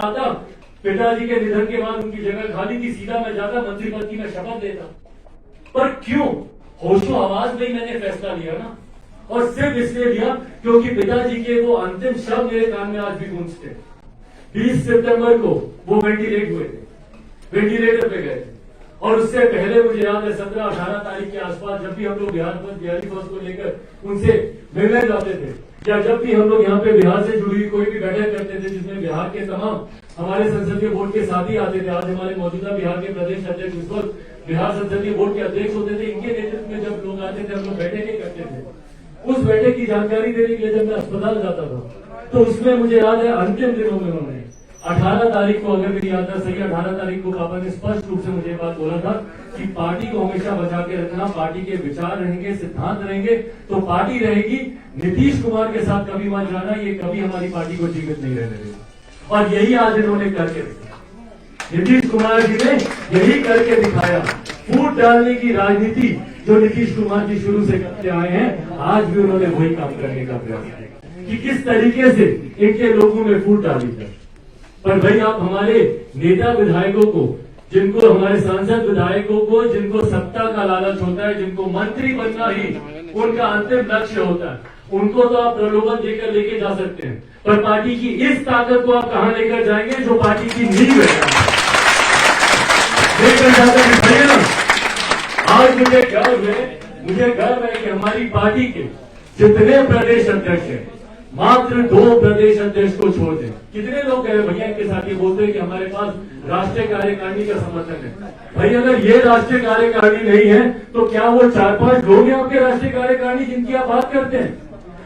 आता, पिताजी के निधन के बाद उनकी जगह खाली थी, सीधा मैं जाता मंत्री पद की मैं शपथ लेता। पर क्यों? होशो आवाज में ही मैंने फैसला लिया ना, और सिर्फ इसलिए लिया क्योंकि पिताजी के वो अंतिम शब्द मेरे कान में आज भी गूंजते। 20 सितंबर को वो वेंटिलेट हुए थे, वेंटिलेटर पे गए थे, और उससे पहले मुझे याद है 17-18 तारीख के आसपास जब भी हम लोग बिहार दिवस को लेकर उनसे मिलने जाते थे, या जब भी हम लोग यहाँ पे बिहार से जुड़ी कोई भी बैठक करते थे जिसमें बिहार के तमाम हमारे संसदीय बोर्ड के साथी आते थे। आज हमारे मौजूदा बिहार के प्रदेश अध्यक्ष, उस वक्त बिहार संसदीय बोर्ड के अध्यक्ष होते थे, इनके नेतृत्व में जब लोग आते थे हम लोग बैठकें करते थे। उस बैठक की जानकारी देने के लिए जब मैं अस्पताल जाता था तो उसमें मुझे याद है अंतिम दिनों में उन्होंने 18 तारीख को, अगर मेरी याद है सही, 18 तारीख को पापा ने स्पष्ट रूप से मुझे बात बोला था कि पार्टी को हमेशा बचा के रखना, पार्टी के विचार रहेंगे, सिद्धांत रहेंगे तो पार्टी रहेगी। नीतीश कुमार के साथ कभी मत जाना, ये कभी हमारी पार्टी को जीवित नहीं रहने देगा। और यही आज इन्होंने करके दिखाया, नीतीश कुमार जी ने यही करके दिखाया। फूट डालने की राजनीति जो नीतीश कुमार जी शुरू से करते आए हैं, आज भी उन्होंने वही काम करने का प्रयास किया कि किस तरीके से इनके लोगों में फूट डाली जाए। पर भाई आप हमारे नेता विधायकों को, जिनको हमारे सांसद विधायकों को, जिनको सत्ता का लालच होता है, जिनको मंत्री बनना ही उनका अंतिम लक्ष्य होता है, उनको तो आप प्रलोभन देकर लेके जा सकते हैं, पर पार्टी की इस ताकत को आप कहां लेकर जाएंगे जो पार्टी की नींव है, लेकर जाकर दिखाइए ना। आज मुझे गर्व है कि हमारी पार्टी के जितने प्रदेश अध्यक्ष हैं, मात्र 2 प्रदेश अध्यक्ष को छोड़ दें। कितने लोग हैं भैया इनके साथ ये बोलते हैं कि हमारे पास राष्ट्रीय कार्यकारिणी का समर्थन है। भाई अगर ये राष्ट्रीय कार्यकारिणी नहीं है तो क्या वो 4-5 लोग हैं आपके राष्ट्रीय कार्यकारिणी जिनकी आप बात करते हैं?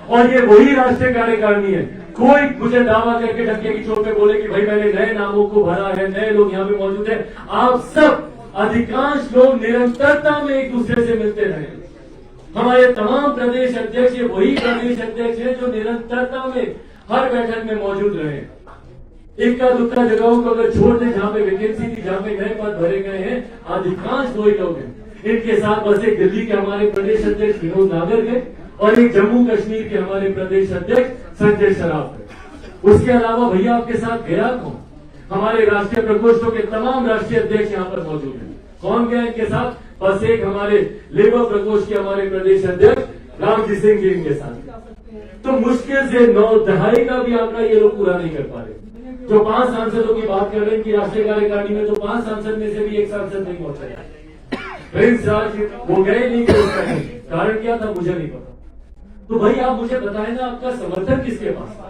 और ये वही राष्ट्रीय कार्यकारिणी है। कोई मुझे दावा करके डंके की चोट पे बोले कि भाई मैंने नए नामों को भरा है, नए लोग यहाँ पे मौजूद है। आप सब अधिकांश लोग निरंतरता में एक दूसरे से मिलते रहे। हमारे तमाम प्रदेश अध्यक्ष ये वही प्रदेश अध्यक्ष है जो निरंतरता में हर बैठक में मौजूद रहे। इक्का दुक्का जगहों को अगर छोड़ दें जहां पे वैकेंसी थी, जहां पे नए पद भरे गए हैं, अधिकांश वही लोग हैं। इनके साथ बस एक दिल्ली के हमारे प्रदेश अध्यक्ष विनोद नागर है और एक जम्मू कश्मीर के हमारे प्रदेश अध्यक्ष संजय सराफ है। उसके अलावा भैया आपके साथ गया कौन? हमारे राष्ट्रीय प्रकोष्ठों के तमाम राष्ट्रीय अध्यक्ष यहाँ पर मौजूद हैं। कौन गया इनके साथ? बस एक हमारे लेबर प्रकोष्ठ के हमारे प्रदेश अध्यक्ष रामजी सिंह जी इनके साथ। तो मुश्किल से 9-2.5 का भी आंकड़ा ये लोग पूरा नहीं कर पा रहे। जो 5 सांसदों की बात कर रहे हैं कि राष्ट्रीय कार्यकारिणी में, तो 5 सांसद में से भी एक सांसद नहीं पहुंचा। प्रिंस राज वो गए नहीं थे, उसका कारण क्या था मुझे नहीं पता। तो भाई आप मुझे बताएं ना, आपका समर्थन किसके पास?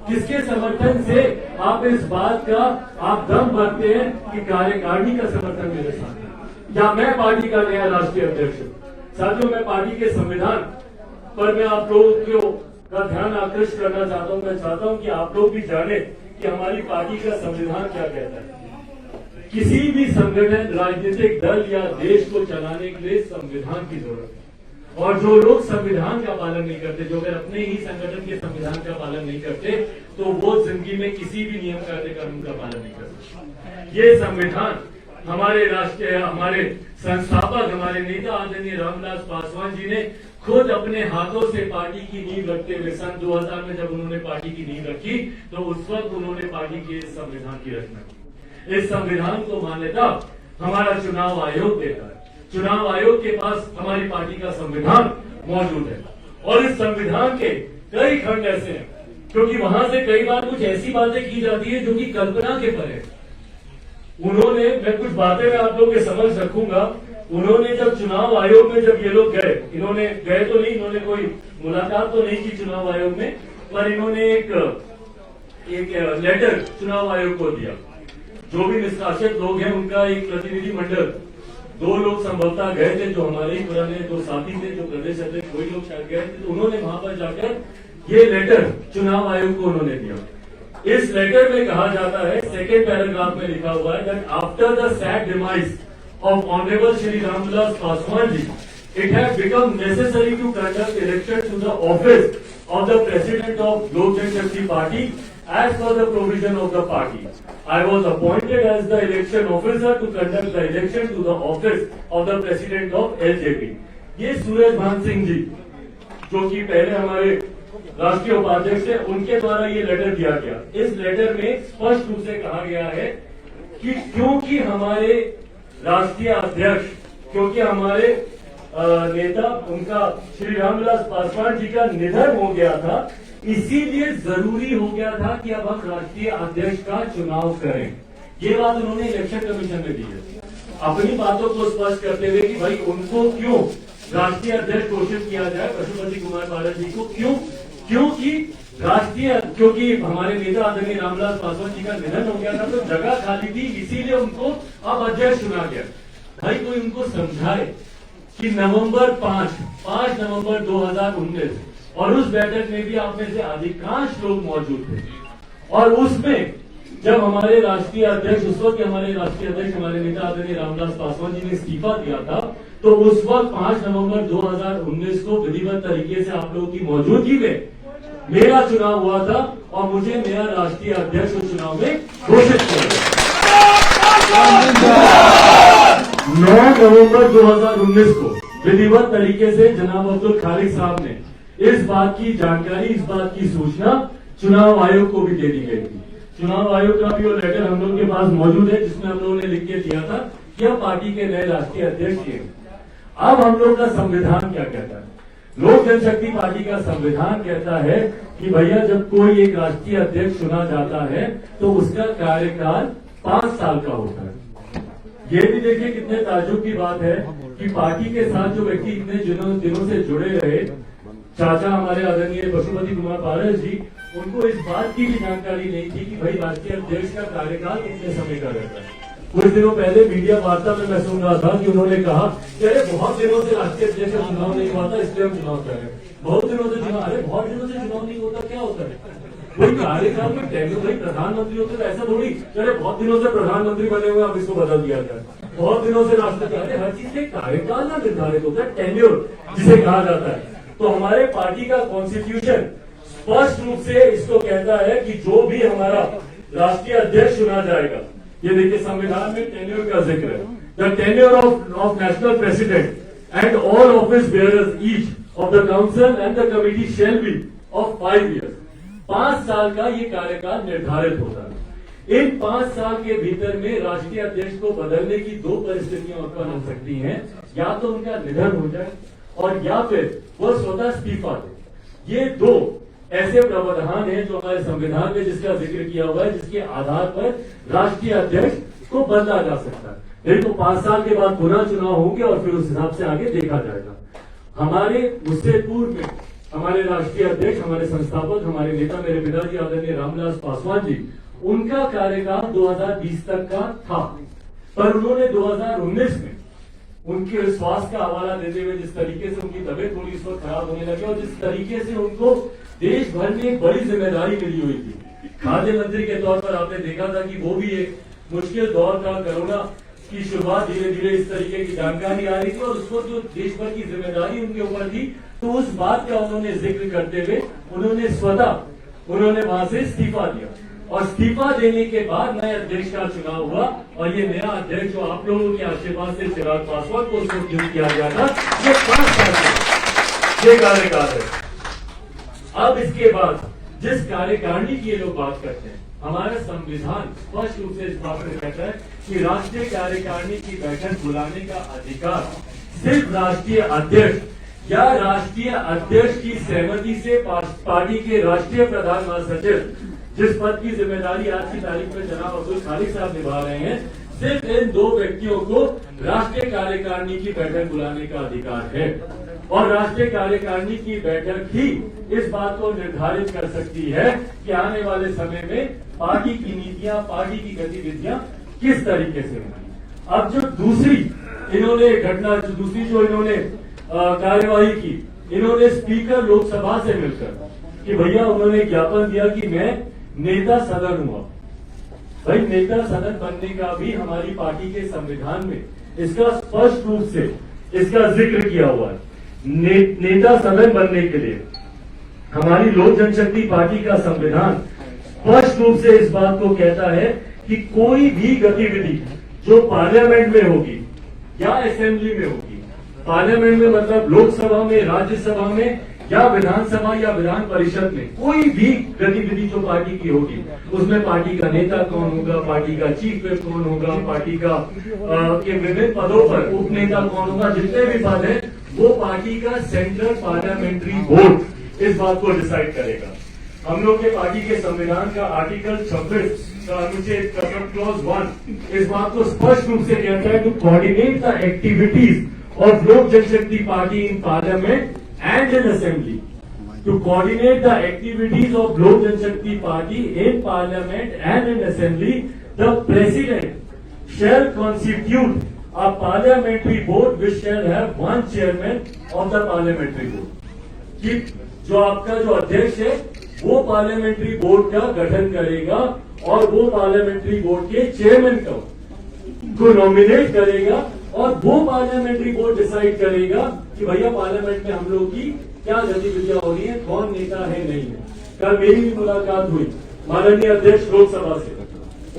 किसके समर्थन से आप इस बात का आप दम भरते हैं कि कार्यकारिणी का समर्थन मेरे साथ है, या मैं पार्टी का नया राष्ट्रीय अध्यक्ष हूं? साथियों, मैं पार्टी के संविधान पर मैं आप लोगों का ध्यान आकृष्ट करना चाहता हूं। मैं चाहता हूं कि आप लोग भी जाने कि हमारी पार्टी का संविधान क्या कहता है। किसी भी संगठन, राजनीतिक दल या देश को चलाने के लिए संविधान की जरूरत है। और जो लोग संविधान का पालन नहीं करते, जो अगर अपने ही संगठन के संविधान का पालन नहीं करते, तो वो जिंदगी में किसी भी नियम कायदे कानून का पालन नहीं करते। ये संविधान हमारे राष्ट्रीय, हमारे संस्थापक, हमारे नेता आदरणीय रामविलास पासवान जी ने खुद अपने हाथों से पार्टी की नींव रखते हुए सन 2000 में जब उन्होंने पार्टी की नींव रखी, तो उस वक्त उन्होंने पार्टी के इस संविधान की रचना की। इस संविधान को मान्यता हमारा चुनाव आयोग देता है। चुनाव आयोग के पास हमारी पार्टी का संविधान मौजूद है, और इस संविधान के कई खंड ऐसे हैं क्योंकि वहां से कई बार कुछ ऐसी बातें की जाती है जो कि कल्पना के परे है। उन्होंने, मैं कुछ बातें मैं आप लोगों के समझ रखूंगा, उन्होंने जब चुनाव आयोग में जब ये लोग गए, इन्होंने गए तो नहीं, इन्होंने कोई मुलाकात तो नहीं की चुनाव आयोग में, पर इन्होंने एक लेटर चुनाव आयोग को दिया। जो भी निष्कासित लोग हैं उनका एक प्रतिनिधि मंडल, 2 लोग संभवतः गए थे, जो हमारे ही पुराने 2 साथी थे, जो प्रदेश अध्यक्ष वही लोग शायद गए थे। तो उन्होंने वहां पर जाकर ये लेटर चुनाव आयोग को उन्होंने दिया। इस लेटर में कहा जाता है, सेकेंड पैराग्राफ में लिखा हुआ है that after the sad demise of honourable Shri Ramvilas Paswan ji, it has become necessary to conduct election to the office of the president of Lok Janshakti Party as per the provision of the party. I was appointed as the election officer to conduct the election to the office of the president of LJP. ये सूरज भान सिंह जी, जो कि पहले हमारे राष्ट्रीय उपाध्यक्ष है, उनके द्वारा ये लेटर दिया गया। इस लेटर में स्पष्ट रूप से कहा गया है कि क्योंकि हमारे राष्ट्रीय अध्यक्ष, क्योंकि हमारे नेता उनका श्री रामविलास पासवान जी का निधन हो गया था, इसीलिए जरूरी हो गया था कि अब हम राष्ट्रीय अध्यक्ष का चुनाव करें। ये बात उन्होंने इलेक्शन कमीशन में दी है, अपनी बातों को स्पष्ट करते हुए कि भाई उनको क्यों राष्ट्रीय अध्यक्ष घोषित किया जाए, पशुपति कुमार पारस जी को क्यों, क्योंकि हमारे नेता आदरणीय रामविलास पासवान जी का निधन हो गया था, तो जगह खाली थी, इसीलिए उनको अब अध्यक्ष चुना गया। भाई कोई उनको समझाए कि नवंबर 5 नवंबर 2019 और उस बैठक में भी आप में से अधिकांश लोग मौजूद थे, और उसमें जब हमारे राष्ट्रीय अध्यक्ष, उस वक्त हमारे राष्ट्रीय अध्यक्ष हमारे नेता आदरणीय रामविलास पासवान जी ने इस्तीफा दिया था, तो उस वक्त 5 नवंबर 2019 को विधिवत तरीके से आप लोगों की मौजूदगी में मेरा चुनाव हुआ था और मुझे नया राष्ट्रीय अध्यक्ष उस चुनाव में घोषित किया गया। 9 नवंबर 2019 को विधिवत तरीके से जनाब अब्दुल खालिक साहब ने इस बात की जानकारी, इस बात की सूचना चुनाव आयोग को भी दे दी गई थी। चुनाव आयोग का भी वो लेटर हम लोगों के पास मौजूद है, जिसमें हम लोगों ने लिख के दिया था कि अब पार्टी के नए राष्ट्रीय अध्यक्ष ये। अब हम लोग का संविधान क्या कहता है? लोक जनशक्ति पार्टी का संविधान कहता है कि भैया जब कोई एक राष्ट्रीय अध्यक्ष चुना जाता है तो उसका कार्यकाल 5 साल का होता है। ये भी देखिए कितने ताज्जुब की बात है कि पार्टी के साथ जो व्यक्ति इतने दिनों से जुड़े रहे, चाचा हमारे आदरणीय पशुपति कुमार पारस जी, उनको इस बात की भी जानकारी नहीं थी कि भाई राष्ट्रीय अध्यक्ष का कार्यकाल कितने समय का रहता है। कुछ दिनों पहले मीडिया वार्ता में मैं सुन रहा था कि उन्होंने कहा कि अरे बहुत दिनों से राष्ट्रीय अध्यक्ष का चुनाव नहीं हुआ था, इसलिए हम चुनाव कर रहे हैं। बहुत दिनों से चुनाव, अरे बहुत दिनों से चुनाव नहीं होता, क्या होता है? कोई कार्यकाल में टेन्योर, भाई प्रधानमंत्री होते तो ऐसा थोड़ी अरे बहुत दिनों से प्रधानमंत्री बने हुए अब इसको बदल दिया जाए, बहुत दिनों से राष्ट्रपति, हर चीज के कार्यकाल ना निर्धारित होता है, टेन्योर जिसे कहा जाता है। तो हमारे पार्टी का कॉन्स्टिट्यूशन स्पष्ट रूप से इसको कहता है कि जो भी हमारा राष्ट्रीय अध्यक्ष चुना जाएगा, ये देखिए संविधान में टेन्योर का जिक्र है, the tenure of national president and all office bearers each of the council and the committee shall be of 5 years. 5 साल का ये कार्यकाल निर्धारित होता है। इन 5 साल के भीतर में राष्ट्रीय अध्यक्ष को बदलने की 2 परिस्थितियां उत्पन्न हो सकती हैं, या तो उनका निधन हो जाए और या फिर वो स्वतः इस्तीफा दे। ये 2 ऐसे प्रावधान हैं जो हमारे संविधान में जिसका जिक्र किया हुआ है, जिसके आधार पर राष्ट्रीय अध्यक्ष को बदला जा सकता है। नहीं तो 5 साल के बाद पुनः चुनाव होंगे और फिर उस हिसाब से आगे देखा जाएगा। हमारे उससे पूर्व में हमारे राष्ट्रीय अध्यक्ष, हमारे संस्थापक, हमारे नेता, मेरे पिताजी आदरणीय रामविलास पासवान जी, उनका कार्यकाल 2020 तक का था, पर उन्होंने 2019 में उनके स्वास्थ्य का हवाला देते हुए जिस तरीके से उनकी तबीयत थोड़ी इस वक्त खराब होने लगी और जिस तरीके से उनको देश भर में एक बड़ी जिम्मेदारी मिली हुई थी, खाद्य मंत्री के तौर पर आपने देखा था कि वो भी एक मुश्किल दौर था, कोरोना की शुरुआत धीरे धीरे इस तरीके की जानकारी आ रही थी और उसको जो देश भर की जिम्मेदारी उनके ऊपर थी, तो उस बात का उन्होंने जिक्र करते हुए उन्होंने वहां से इस्तीफा दिया और इस्तीफा देने के बाद नए अध्यक्ष का चुनाव हुआ और ये नया अध्यक्ष जो आप लोगों के आशीर्वाद से चिराग पासवान को उसको नियुक्त किया गया था, ये 5 साल का ये कार्यकाल है। अब इसके बाद जिस कार्यकारिणी की ये लोग बात करते हैं, हमारा संविधान स्पष्ट रूप से इस बात में कहता है कि राष्ट्रीय कार्यकारिणी की बैठक बुलाने का अधिकार सिर्फ राष्ट्रीय अध्यक्ष या राष्ट्रीय अध्यक्ष की सहमति से पार्टी के राष्ट्रीय प्रधान महासचिव, जिस पद की जिम्मेदारी आज की तारीख में जनाब अब्दुल खालिक साहब निभा रहे हैं, सिर्फ इन 2 व्यक्तियों को राष्ट्रीय कार्यकारिणी की बैठक बुलाने का अधिकार है। और राष्ट्रीय कार्यकारिणी की बैठक ही इस बात को निर्धारित कर सकती है कि आने वाले समय में पार्टी की नीतियां, पार्टी की गतिविधियां किस तरीके से होंगी। अब जो दूसरी इन्होंने कार्यवाही की, इन्होंने स्पीकर लोकसभा से मिलकर कि भैया उन्होंने ज्ञापन दिया कि मैं नेता सदन हुआ। भाई नेता सदन बनने का भी हमारी पार्टी के संविधान में इसका स्पष्ट रूप से इसका जिक्र किया हुआ है। नेता सदन बनने के लिए हमारी लोक जनशक्ति पार्टी का संविधान स्पष्ट रूप से इस बात को कहता है कि कोई भी गतिविधि जो पार्लियामेंट में होगी या असेंबली में होगी, पार्लियामेंट में मतलब लोकसभा में, राज्यसभा में या विधानसभा या विधान परिषद में कोई भी गतिविधि जो पार्टी की होगी, उसमें पार्टी का नेता कौन होगा, पार्टी का चीफ व्हिप कौन होगा, पार्टी का के विभिन्न पदों पर उप नेता कौन होगा, जितने भी पद है वो पार्टी का सेंट्रल पार्लियामेंट्री बोर्ड इस बात को डिसाइड करेगा। हम लोग के पार्टी के संविधान का आर्टिकल 26 का अनुच्छेद क्लॉज 1 इस बात को स्पष्ट रूप से कहता है, to coordinate the activities of Lok Janshakti party in parliament and in assembly, to coordinate the activities of Lok Janshakti Party in Parliament and in Assembly, the President shall constitute a parliamentary board which shall have one chairman of the parliamentary board. कि जो आपका जो अध्यक्ष है वो parliamentary board का गठन करेगा और वो पार्लियामेंट्री बोर्ड के चेयरमैन को नॉमिनेट करेगा और वो पार्लियामेंट्री बोर्ड डिसाइड करेगा कि भैया पार्लियामेंट में हम लोग की क्या गतिविधियां हो रही है, कौन नेता है नहीं है। कल मेरी भी मुलाकात हुई माननीय अध्यक्ष लोकसभा से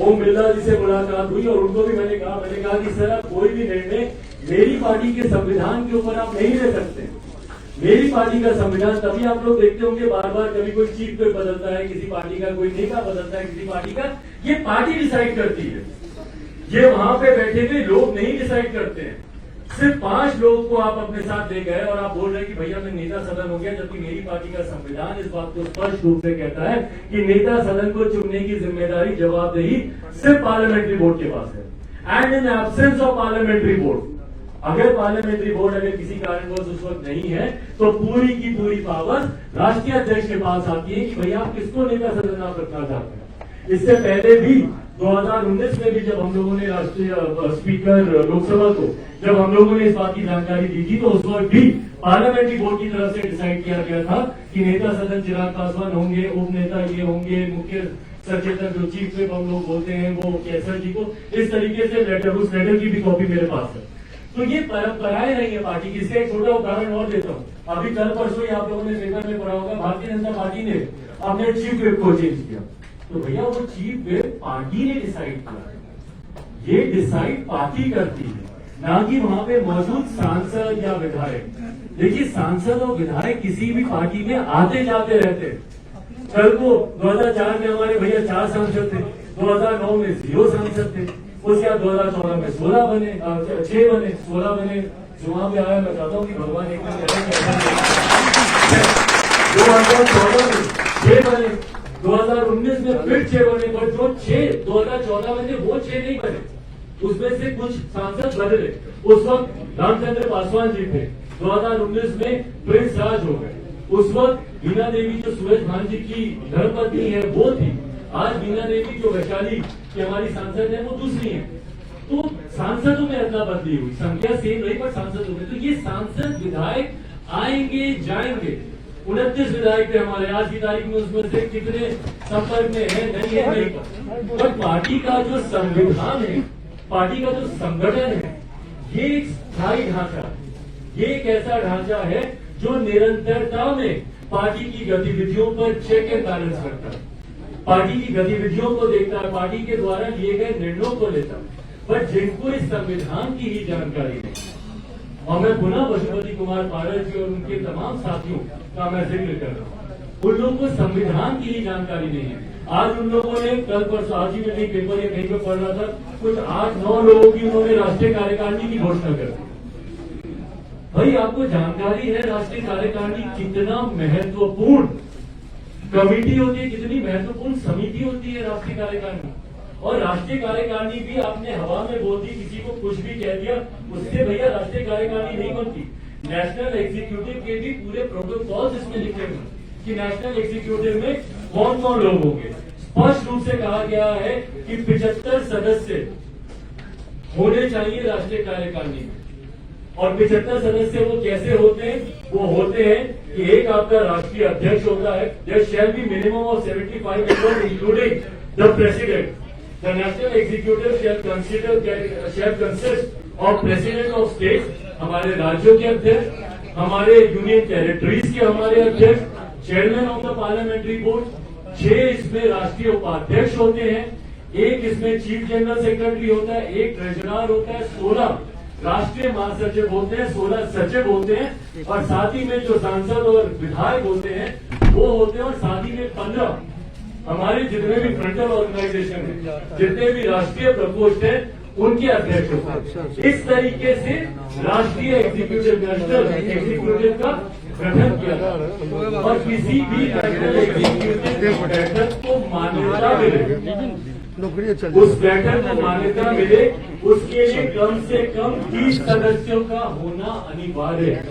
ओम बिरला जी से मुलाकात हुई और उनको भी मैंने कहा कि सर आप कोई भी निर्णय मेरी पार्टी के संविधान के ऊपर आप नहीं ले सकते। मेरी पार्टी का संविधान तभी आप लोग देखते होंगे बार बार कभी कोई चीफ व्हिप बदलता है, किसी पार्टी का कोई नेता बदलता है, किसी पार्टी का, ये पार्टी डिसाइड करती है। ये वहां पे बैठे हुए लोग नहीं डिसाइड करते हैं। सिर्फ 5 लोगों को आप अपने साथ ले गए और आप बोल रहे हैं कि भैया मैं नेता सदन हो गया, जबकि मेरी पार्टी का संविधान इस बात को स्पष्ट रूप से कहता है कि नेता सदन को चुनने की जिम्मेदारी, जवाबदेही सिर्फ पार्लियामेंट्री बोर्ड के पास है। And in absence of parliamentary board, अगर पार्लियामेंट्री बोर्ड अगर किसी कारणवश उस वक्त नहीं है तो पूरी की पूरी पावर राष्ट्रीय अध्यक्ष के पास आती है कि भैया आप किसको नेता सदन आप रखना चाहते हैं। इससे पहले भी 2019 में भी जब हम लोगों ने राष्ट्रीय स्पीकर लोकसभा को जब हम लोगों ने इस बात की जानकारी दी थी तो उस वक्त भी पार्लियामेंट्री बोर्ड की तरफ से डिसाइड किया गया था कि नेता सदन चिराग पासवान होंगे, उप नेता ये होंगे, मुख्य सचेतक जो चीफ व्हिप हम लोग बोलते हैं वो कैसर जी को, इस तरीके से लेटर, उस लेटर की भी कॉपी मेरे पास है। तो ये परंपराएं नहीं है पार्टी की। इसका एक छोटा उदाहरण और देता हूँ। अभी कल परसों ही आप लोगों ने पेपर में पढ़ा होगा, भारतीय जनता पार्टी ने अपने चीफ व्हिप को चेंज किया। तो भैया वो चीफ व्हिप पार्टी ने डिसाइड किया, ये डिसाइड पार्टी करती है, ना कि वहां पे मौजूद सांसद या विधायक। देखिए सांसद और विधायक किसी भी पार्टी में आते जाते रहते हैं। कल को 2004 में हमारे भैया 4 सांसद थे, 2009 में 0 सांसद थे, उसके बाद 2014 में 16 बने, 6 बने, 16 बने। जो वहां पे आया मैं चाहता हूँ कि भगवान एक दिन 2014 में 6 बने, 2019 में फिर 6 बने, पर जो 6 2014 में थे वो 6 नहीं बने, उसमें से कुछ सांसद बदले। उस वक्त रामचंद्र पासवान जी थे, 2019 में प्रिंस राज हो गए। उस वक्त बीना देवी जो सूरज भान जी की धर्मपत्नी है वो थी, आज बीना देवी जो वैशाली की हमारी सांसद है वो दूसरी है। तो सांसदों में अदला बदली हुई, संख्या सेम रही पर सांसदों में। तो ये सांसद विधायक आएंगे जाएंगे। 29 विधायक थे हमारे, आज की तारीख में उसमें से कितने संपर्क में है नहीं है नहीं। पर पार्टी का जो संविधान है, पार्टी का जो संगठन है, ये एक स्थायी ढांचा, ये एक ऐसा ढांचा है जो निरंतरता में पार्टी की गतिविधियों पर चेक एंड बैलेंस करता है, पार्टी की गतिविधियों को देखता है, पार्टी के द्वारा लिए गए निर्णयों को लेता है। पर जिनको इस संविधान की ही जानकारी नहीं, और मैं पुनः पशुपति कुमार पारस जी और उनके तमाम साथियों का मैं जिक्र कर रहा हूँ, उन लोगों को संविधान की ही जानकारी नहीं है। आज उन लोगों ने कल परसों, आज ही में नहीं पेपर या कहीं पर पढ़ रहा था, कुछ 8-9 लोगों की उन्होंने राष्ट्रीय कार्यकारिणी की घोषणा कर दी। भाई आपको जानकारी है राष्ट्रीय कार्यकारिणी कितना महत्वपूर्ण कमेटी होती है, कितनी महत्वपूर्ण समिति होती है राष्ट्रीय कार्यकारिणी। और राष्ट्रीय कार्यकारिणी भी आपने हवा में बोल दी, किसी को कुछ भी कह दिया, उससे भैया राष्ट्रीय कार्यकारिणी नहीं बनती। नेशनल एग्जीक्यूटिव के भी पूरे प्रोटोकॉल इसमें लिखे हुए कि नेशनल एग्जीक्यूटिव में कौन कौन लोग होंगे। स्पष्ट रूप से कहा गया है कि 75 सदस्य होने चाहिए राष्ट्रीय कार्यकारिणी में। और 75 सदस्य वो कैसे होते हैं? वो होते हैं कि एक आपका राष्ट्रीय अध्यक्ष होता है, there shall be minimum of 75 members including the president. The national executive shall consist of president of state, हमारे राज्यों के अध्यक्ष, हमारे यूनियन टेरिटरीज के हमारे अध्यक्ष, chairman of the parliamentary board, 6 इसमें राष्ट्रीय उपाध्यक्ष होते हैं, एक इसमें चीफ जनरल सेक्रेटरी होता है, एक ट्रेजरर होता है, 16 राष्ट्रीय महासचिव होते हैं, 16 सचिव होते हैं, और साथ ही में जो सांसद और विधायक होते हैं वो होते हैं, और साथ ही में 15 हमारे जितने भी फ्रंटल ऑर्गेनाइजेशन है, जितने भी राष्ट्रीय प्रकोष्ठ है, उनके अध्यक्ष होते हैं। इस तरीके से राष्ट्रीय एग्जीक्यूटिव नेशनल एग्जीक्यूटिव का गठन किया था, और किसी भी नेशनल एग्जीक्यूटिव बैठक को मान्यता मिले, उस बैठक को मान्यता मिले, उसके लिए कम से कम 30 सदस्यों का होना अनिवार्य है।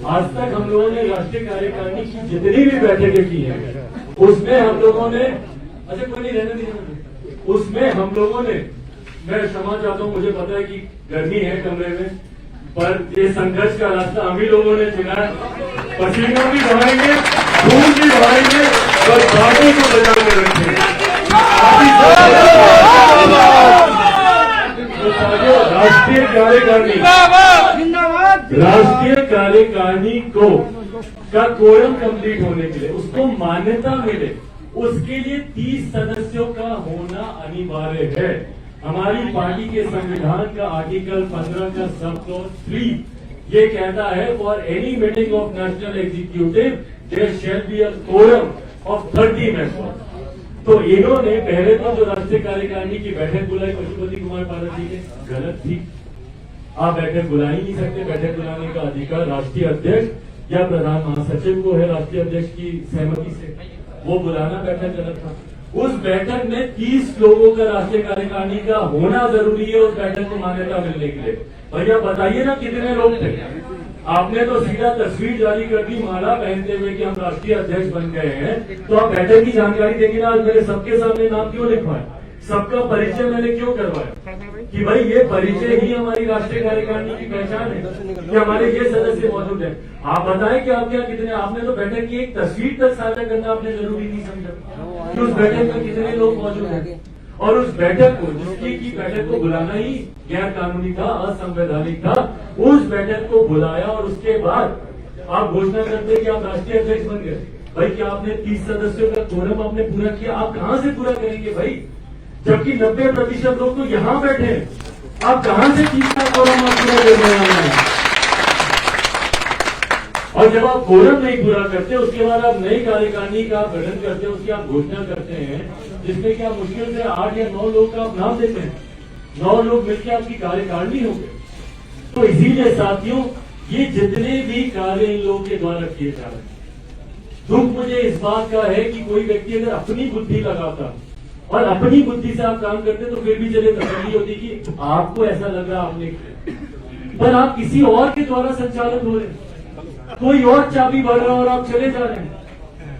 आज तक हम लोगों ने राष्ट्रीय कार्यकारिणी की जितनी भी बैठकें की हैं, उसमें हम लोगों ने, अच्छा कोई नहीं रहने दीजिए, उसमें हम लोगों ने, मैं क्षमा चाहता हूं, मुझे पता है कि गर्मी है कमरे में, पर ये संघर्ष का रास्ता हम ही लोगों ने चुना है। पसीना भी बहाएंगे, खून भी बहाएंगे, और पार्टी को बचा के रखेंगे। राष्ट्रीय कार्यकारिणी को का कोरम कंप्लीट होने के लिए, उसको मान्यता मिले, उसके लिए 30 सदस्यों का होना अनिवार्य है। हमारी पार्टी के संविधान का आर्टिकल 15 का सब क्लॉज 3 ये कहता है, for any meeting of national executive there shall be a quorum of 30 members. तो इन्होंने पहले तो जो राष्ट्रीय कार्यकारिणी की बैठक बुलाई पशुपति कुमार पारस जी ने, गलत थी। आप बैठक बुला ही नहीं सकते, बैठक बुलाने का अधिकार राष्ट्रीय अध्यक्ष या प्रधान महासचिव को है, राष्ट्रीय अध्यक्ष की सहमति से वो बुलाना बैठक गलत था। उस बैठक में 30 लोगों का राष्ट्रीय कार्यकारिणी का होना जरूरी है उस बैठक को मान्यता मिलने के लिए। भैया बताइए ना कितने लोग थे? आपने तो सीधा तस्वीर जारी कर दी माला पहनते हुए कि हम राष्ट्रीय अध्यक्ष बन गए हैं, तो आप बैठक की जानकारी देंगे ना। आज मेरे सबके सामने नाम क्यों लिखवाए, सबका परिचय मैंने क्यों करवाया कि भाई ये परिचय ही हमारी राष्ट्रीय कार्यकारिणी की पहचान है कि हमारे ये सदस्य मौजूद है। आप बताएं कि आपके यहाँ कितने, आपने तो बैठक की एक तस्वीर तक साझा करना आपने जरूरी नहीं समझा कि उस बैठक में कितने लोग मौजूद हैं। और उस बैठक को, जिसकी बैठक को बुलाना ही गैर कानूनी था, असंवैधानिक था, उस बैठक को बुलाया और उसके बाद आप घोषणा करते कि आप राष्ट्रीय अध्यक्ष बन गए। भाई क्या आपने 30 सदस्यों का कोरम आपने पूरा किया? आप कहां से पूरा करेंगे भाई, जबकि 90% लोग तो यहां बैठे हैं। आप कहां से 30 का कोरम आप पूरा कर रहे हैं? और जब आप कोरम नहीं पूरा करते, उसके बाद आप नई कार्यकारिणी का गठन करते हैं, उसकी आप घोषणा करते हैं, जिसमें कि आप मुश्किल से 8 या 9 लोग का आप नाम देते हैं, 9 लोग मिलकर आपकी कार्यकारिणी हो गए। तो इसीलिए साथियों, ये जितने भी कार्य इन लोगों के द्वारा किए जा रहे हैं, दुख मुझे इस बात का है कि कोई व्यक्ति अगर अपनी बुद्धि लगाता और अपनी बुद्धि से आप काम करते तो फिर भी चले तसल्ली होती कि आपको ऐसा लग रहा आपने, पर आप किसी और के द्वारा संचालित हो रहे हैं, कोई और चाबी भर रहा और आप चले जा रहे हैं।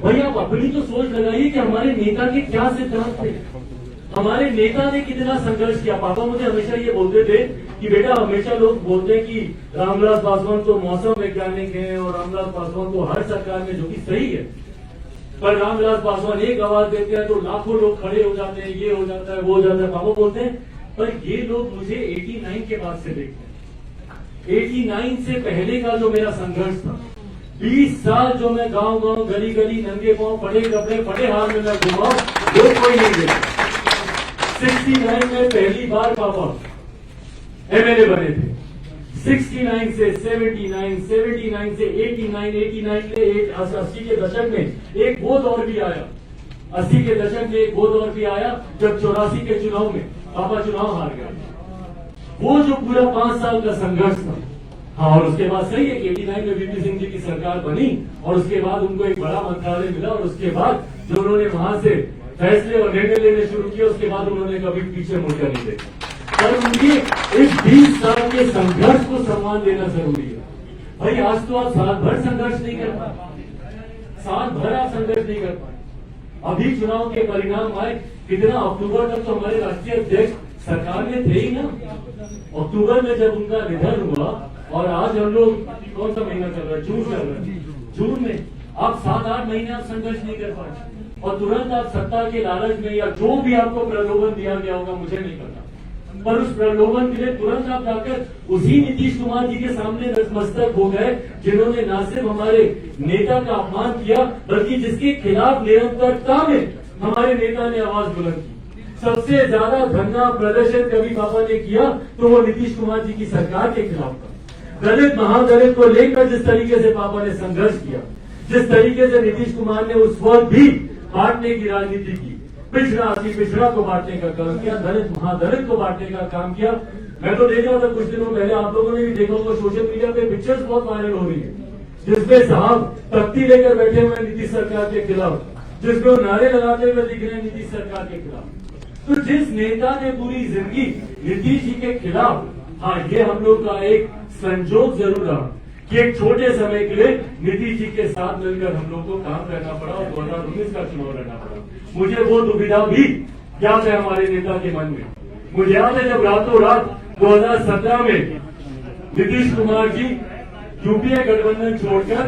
भाई आप अपनी तो सोच लगाइए कि हमारे नेता के क्या सिद्धांत थे, हमारे नेता ने कितना संघर्ष किया। पापा मुझे हमेशा ये बोलते थे कि बेटा, हमेशा लोग बोलते हैं कि रामविलास पासवान तो मौसम वैज्ञानिक हैं और रामविलास पासवान तो हर सरकार में, जो कि सही है, पर रामविलास पासवान एक आवाज देते हैं तो लाखों लोग खड़े हो जाते हैं, ये हो जाता है, वो हो जाता है। पापा बोलते हैं पर ये लोग मुझे 89 के बाद से देखते हैं। 89 से पहले का जो मेरा संघर्ष था, 20 साल जो मैं गांव गांव गली गली नंगे पांव फटे कपड़े फटे हाथ में मैं घुमाऊं, वो कोई नहीं देखा। 69 में पहली बार पापा एमएलए बने थे। 69 से 79, 79 से 89, 89 में 80 के दशक में एक वो दौर भी आया, 80 के दशक में एक वो दौर भी आया जब 84 के चुनाव में पापा चुनाव हार गए। वो जो पूरा 5 साल का संघर्ष था, हाँ, और उसके बाद सही है कि 89 में वीपी सिंह जी की सरकार बनी और उसके बाद उनको एक बड़ा मंत्रालय मिला और उसके बाद जो उन्होंने वहां से फैसले और निर्णय लेने शुरू किए, उसके बाद उन्होंने कभी पीछे मुड़कर नहीं देखा। पर उनके इस 20 साल के संघर्ष को सम्मान देना जरूरी है। भाई आज तो आप साल भर संघर्ष नहीं कर पाए, साल भर आप संघर्ष नहीं कर पाए। अभी चुनाव के परिणाम आए, कितना अक्टूबर तक तो हमारे राष्ट्रीय अध्यक्ष सरकार में थे ही ना। अक्टूबर में जब उनका निधन हुआ और आज हम लोग कौन सा महीना चल रहा है, जून चल रहा है, जून में आप 7-8 महीने आप संघर्ष नहीं कर पाए और तुरंत आप सत्ता के लालच में या जो भी आपको प्रलोभन दिया गया होगा, मुझे नहीं पता, पर उस प्रलोभन के लिए तुरंत आप जाकर उसी नीतीश कुमार जी के सामने नतमस्तक हो गए, जिन्होंने न सिर्फ हमारे नेता का अपमान किया, बल्कि जिसके खिलाफ निरंतरता में हमारे नेता ने आवाज बुलंद की। सबसे ज्यादा धरना प्रदर्शन कभी पापा ने किया तो वो नीतीश कुमार जी की सरकार के खिलाफ था। दलित महादलित को लेकर जिस तरीके से पापा ने संघर्ष किया, जिस तरीके से नीतीश कुमार ने उस वक्त भी बांटने की राजनीति की, पिछड़ा अति पिछड़ा को बांटने का काम किया, दलित महादलित को बांटने का काम किया। मैं तो देख रहा था कुछ दिनों पहले, आप लोगों ने भी देखा होगा सोशल मीडिया पे पिक्चर्स बहुत वायरल हो रही है, जिसमें साहब तख्ती लेकर बैठे हुए नीतीश सरकार के खिलाफ, जिसमें वो नारे लगाते हुए दिख रहे हैं नीतीश सरकार के खिलाफ। तो जिस नेता ने पूरी जिंदगी नीतीश जी के खिलाफ, हाँ ये हम लोग का एक संजोग जरूर रहा कि एक छोटे समय के लिए नीतीश जी के साथ मिलकर हम लोग को काम करना पड़ा और 2019 का चुनाव लड़ना पड़ा। मुझे वो दुविधा भी याद है हमारे नेता के मन में। मुझे याद है जब रातों रात 2017 में नीतीश कुमार जी यूपीए गठबंधन छोड़कर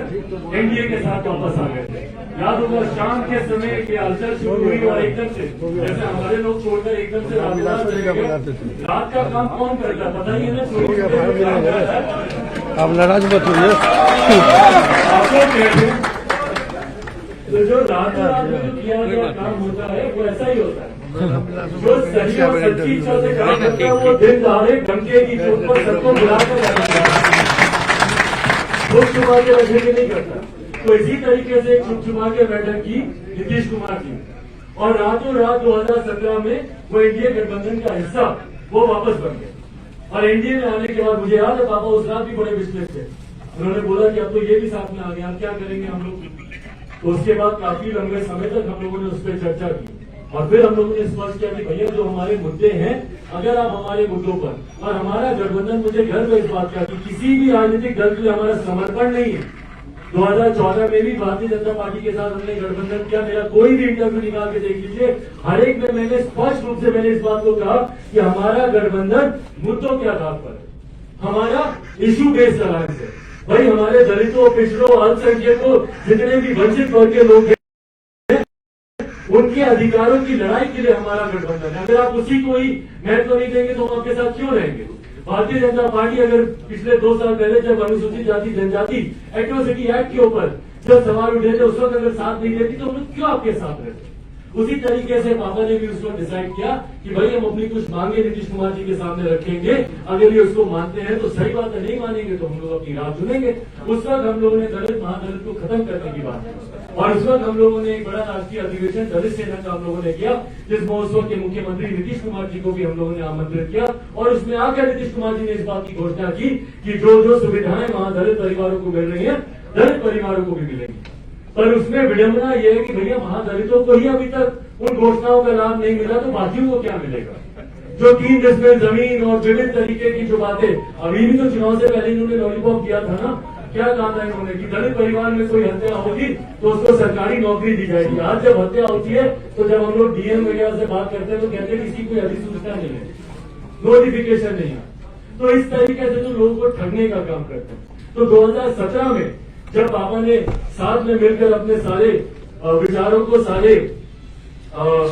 एनडीए के साथ वापस आ गए थे। याद होगा शाम के समय की हलचल शुरू हुई और एकदम से जैसे हमारे लोग छोड़कर एकदम से रात का काम कौन करता पता ही है ना। आप नाराज मत होइए। आपको कहते हैं तो जो रातों रात में जो किया गया काम होता है वो ऐसा ही होता है। जो सही और सच्ची इच्छा से काम करता है वो दिन दहाड़े धमके की चोट पर सबको बुलाकर छुप छुपा के बैठे के नहीं करता। तो इसी तरीके से छुप छुपा के बैठक की नीतीश कुमार जी और रातों रात 2017 में वो एनडीए गठबंधन का हिस्सा वो वापस बन गए। और एनडीए में आने के बाद मुझे याद है पापा उस रात भी बड़े विचलित थे। उन्होंने बोला कि अब तो ये भी साथ में आ गया, अब क्या करेंगे हम लोग। तो उसके बाद काफी लंबे समय तक हम लोगों ने उस पर चर्चा की और फिर हम लोगों ने स्पष्ट किया कि भैया जो हमारे मुद्दे हैं, अगर आप हमारे मुद्दों पर और हमारा गठबंधन, मुझे गर्व है इस बात का कि किसी भी राजनीतिक दल के लिए हमारा समर्पण नहीं है। 2014 में भी भारतीय जनता पार्टी के साथ हमने गठबंधन किया। मेरा कोई भी इंटरव्यू निकाल के देख लीजिए, हर एक में मैंने स्पष्ट रूप से मैंने इस बात को कहा कि हमारा गठबंधन मुद्दों के आधार पर है, हमारा इशू बेस्ड अलायंस है। भाई हमारे दलितों, पिछड़ों, अल्पसंख्यकों, जितने भी वंचित वर्ग के लोग हैं, उनके अधिकारों की लड़ाई के लिए हमारा गठबंधन है। अगर आप उसी को ही महत्व नहीं देंगे तो हम आपके साथ क्यों रहेंगे। भारतीय जनता पार्टी अगर पिछले 2 साल पहले जब अनुसूचित जाति जनजाति एट्रोसिटी एक्ट के ऊपर जब सवाल उठे थे उस वक्त अगर साथ नहीं देती तो हम लोग क्यों आपके साथ रहते। उसी तरीके से पापा ने भी उस वक्त डिसाइड किया कि भाई हम अपनी कुछ मांगे नीतीश कुमार जी के सामने रखेंगे, अगर ये उसको मानते हैं तो सही बात है, नहीं मानेंगे तो हम लोग अपनी राह चुनेंगे। उस वक्त हम लोगों ने दलित महादलित को खत्म करने की बात की और उस वक्त हम लोगों ने एक बड़ा राष्ट्रीय अधिवेशन दलित सेना का हम लोगों ने किया, जिसमें उस वक्त के मुख्यमंत्री नीतीश कुमार जी को भी हम लोगों ने आमंत्रित किया और उसमें आकर नीतीश कुमार जी ने इस बात की घोषणा की कि जो जो सुविधाएं महादलित परिवारों को मिल रही है दलित परिवारों को भी मिलेंगी। पर उसमें विडंबना यह है कि भैया महादलितों को ही अभी तक उन घोषणाओं का लाभ नहीं मिला तो बाकियों को क्या मिलेगा। जो 3 डिसमिल जमीन और विभिन्न तरीके की जो बातें अभी भी तो चुनाव से पहले इन्होंने लॉलीपॉप किया था ना, क्या कहा था इन्होंने कि दलित परिवार में कोई हत्या होगी तो उसको सरकारी नौकरी दी जाएगी। आज जब हत्या होती है तो जब हम लोग डीएम वगैरह से बात करते हैं तो कहते हैं किसी कोई अधिसूचना नहीं है, नोटिफिकेशन नहीं है। तो इस तरीके से तो लोगों को ठगने का काम करते हैं। तो 2017 में जब पापा ने साथ में मिलकर अपने सारे विचारों को, सारे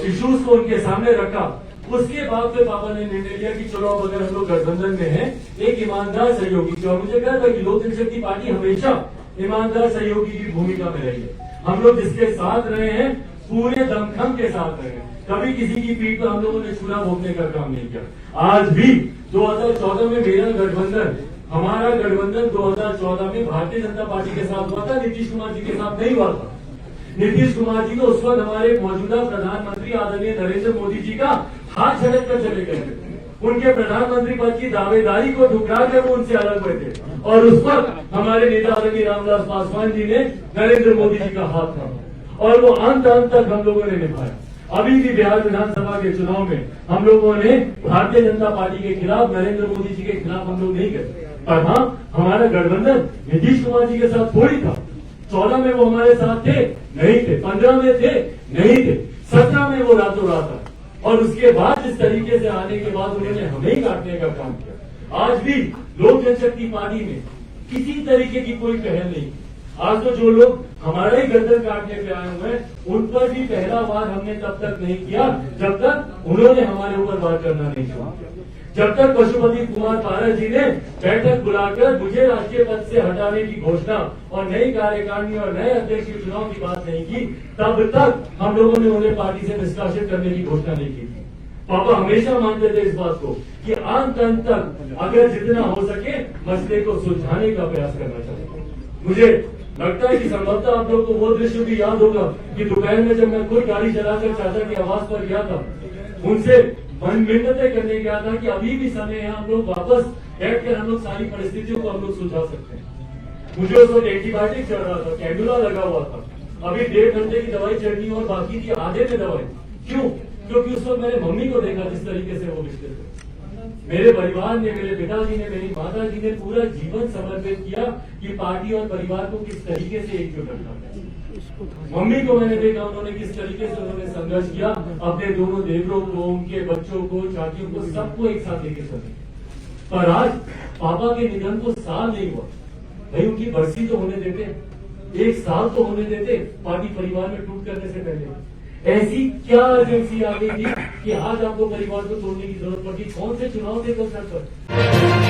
इश्यूज को उनके सामने रखा, उसके बाद फिर पापा ने निर्णय लिया कि चलो अब अगर हम लोग गठबंधन में हैं, एक ईमानदार सहयोगी जो मुझे कहता है कि लोक जनशक्ति पार्टी हमेशा ईमानदार सहयोगी की भूमिका में रही है। हम लोग जिसके साथ रहे हैं पूरे दमखम के साथ रहे हैं, कभी किसी की पीठ पर हम लोगों ने छुरा भोगने का काम नहीं किया। आज भी 2014 में मेरा गठबंधन, हमारा गठबंधन 2014 में भारतीय जनता पार्टी के साथ हुआ था, नीतीश कुमार जी के साथ नहीं हुआ था। नीतीश कुमार जी को उस वक्त हमारे मौजूदा प्रधानमंत्री आदरणीय नरेंद्र मोदी जी का हाथ झटक कर चले गए थे। उनके प्रधानमंत्री पद की दावेदारी को ठुकरा कर वो उनसे अलग हुए थे और उस वक्त हमारे नेता आदरणीय रामविलास पासवान जी ने नरेंद्र मोदी जी का हाथ थामा और वो अंत तक हम लोगों ने निभाया। अभी भी बिहार विधानसभा के चुनाव में हम लोगों ने भारतीय जनता पार्टी के खिलाफ, नरेंद्र मोदी जी के खिलाफ हम लोग नहीं गए। पर हाँ, हमारा गठबंधन नीतीश कुमार जी के साथ थोड़ी था। 14 में वो हमारे साथ थे, नहीं थे। 15 में थे, नहीं थे। 17 में वो रातों रात आए और उसके बाद इस तरीके से आने के बाद उन्होंने हमें ही काटने का काम किया। आज भी लोक जनशक्ति पार्टी में किसी तरीके की कोई पहल नहीं। आज तो जो लोग हमारा ही गर्दन काटने पे आए हुए हैं उन पर भी पहला वार हमने तब तक नहीं किया जब तक उन्होंने हमारे ऊपर वार करना नहीं शुरू किया। जब तक पशुपति कुमार पारस जी ने बैठक बुलाकर मुझे राष्ट्रीय पद से हटाने की घोषणा और नई कार्यकारिणी और नए अध्यक्ष के चुनाव की बात नहीं की, तब तक हम लोगों ने उन्हें पार्टी से निष्कासित करने की घोषणा नहीं की थी। पापा हमेशा मानते थे इस बात को कि अंत तक अगर जितना हो सके मसले को सुलझाने का प्रयास करना चाहिए। मुझे लगता है कि संभवतः आप लोग को वो दृश्य भी याद होगा कि दोपहर में जब मैं खुद गाड़ी चलाकर चाचा की आवाज पर गया था, उनसे मिन्नतें करने गया था कि अभी भी समय है, हम लोग वापस बैठकर हम लोग सारी परिस्थितियों को हम लोग सुलझा सकते हैं। मुझे उस वक्त एंटीबायोटिक चल रहा था, कैंडुला लगा हुआ था, अभी 1.5 घंटे की दवाई चढ़नी और बाकी थी आधे में दवाई। क्यों? क्योंकि उस वक्त मैंने मम्मी को देखा जिस तरीके से वो बिस्तर थे। मेरे परिवार ने, मेरे पिताजी ने, मेरी माता जी ने पूरा जीवन समर्पित किया कि पार्टी और परिवार को किस तरीके से एकजुट रखना है। मम्मी को मैंने देखा उन्होंने किस तरीके से उन्होंने संघर्ष किया, अपने दोनों देवरों को, उनके बच्चों को, चाचियों को, सबको एक साथ लेके चले। पर आज पापा के निधन को साल नहीं हुआ, भाई उनकी बरसी तो होने देते, 1 साल तो होने देते पार्टी परिवार में टूट करने से पहले। ऐसी क्या अर्जेंसी आ गई थी कि आज आपको परिवार को तोड़ने की जरूरत पड़ी? कौन से चुनाव थे कल सर पर?